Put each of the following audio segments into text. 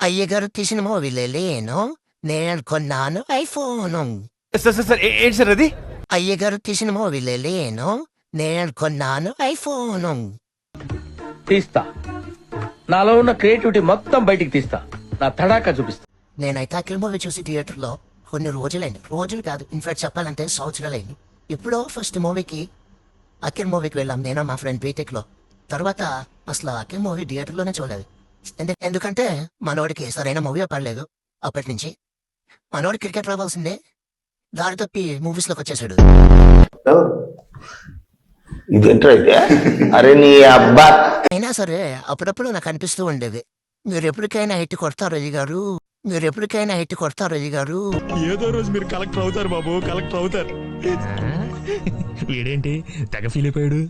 అయ్యగారు తీసిన మూవీలేను నేను కొన్నాను ఐఫోను. సార్ ఏంటి సార్ అది? అయ్యగారు తీసిన మూవీలేను నేను కొన్నాను ఐఫోను. తీస్తా. నాలో ఉన్న క్రియేటివిటీ మొత్తం బయటికి తీస్తా. నా తడాకా చూపిస్తా. నేనైతే అఖిల్ మూవీ చూసి థియేటర్లో కొన్ని రోజులైంది. రోజులు కాదు, ఇన్ఫాక్ట్ చెప్పాలంటే సంవత్సరాలైంది. ఎప్పుడో ఫస్ట్ మూవీకి అఖిల్ మూవీకి వెళ్ళాం నేను మా ఫ్రెండ్ బీటెక్లో. తర్వాత అసలు అఖిల్ మూవీ థియేటర్లోనే చూడలేదు. ఎందుకంటే మనోడికి సరైన మూవీ పడలేదు. అప్పటి నుంచి మనోడి క్రికెట్ రావాల్సిందే, దారి తప్పి మూవీస్లోకి వచ్చేసాడు. అరే నీ అబ్బా. అయినా సరే అప్పుడప్పుడు నాకు అనిపిస్తూ ఉండేది, మీరు ఎప్పటికైనా హిట్ కొడతారు అయ్య గారు, మీరు ఎప్పటికైనా హిట్ కొడతారు అయ్య గారు. ఏదో రోజు మీరు కలెక్టర్ అవుతారు బాబు, కలెక్టర్ అవుతారు. వీడేంటి తెగ ఫీల్ అయిపోయాడు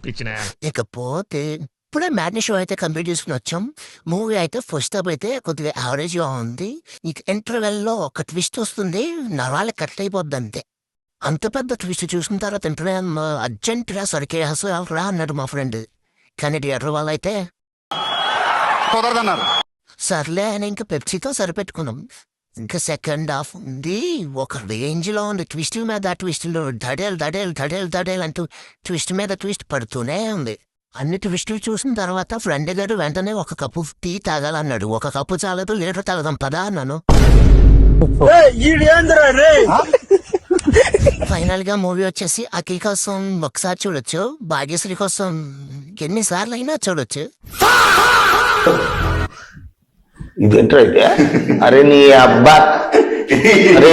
పిచ్చిన. ఇకపోతే ఇప్పుడే మ్యాట్ని షో అయితే కంప్లీట్ చేసుకుని వచ్చాం. మూవీ అయితే ఫస్ట్ హాఫ్ అయితే కొద్దిగా యావరేజ్ గా ఉంది. ఇక ఇంటర్వెల్ లో ఒక ట్విస్ట్ వస్తుంది, నరాలు కట్ అయిపోద్ది అంతే. అంత పెద్ద ట్విస్ట్ చూసిన తర్వాత అర్జెంట్ రా సరికే రా అన్నాడు మా ఫ్రెండ్. కానీ థియేటర్ వాళ్ళు అయితే కుదరదన్నారు. సర్లే అని ఇంకా పెప్సీతో సరిపెట్టుకున్నాం. ఇంకా సెకండ్ హాఫ్ ఉంది, ఒక రేంజ్ లో ఉంది. ట్విస్ట్ మీద ట్విస్ట్ లో దడేల్ అంటూ ట్విస్ట్ మీద ట్విస్ట్ పడుతూనే ఉంది. అన్ని ట్విస్టులు చూసిన తర్వాత ఫ్రెండ్ గారు వెంటనే ఒక కప్పు టీ తాగాలన్నాడు. ఒక కప్పు చాలదు, లీటర్ తాగదాం పదా అన్నాను. ఫైనల్ గా మూవీ వచ్చేసి అఖిల్ కోసం ఒకసారి చూడొచ్చు, భాగ్యశ్రీ కోసం ఎన్నిసార్లు అయినా చూడొచ్చు. ఇదేంట్రా అయితే? అరే నీ అబ్బా. అరే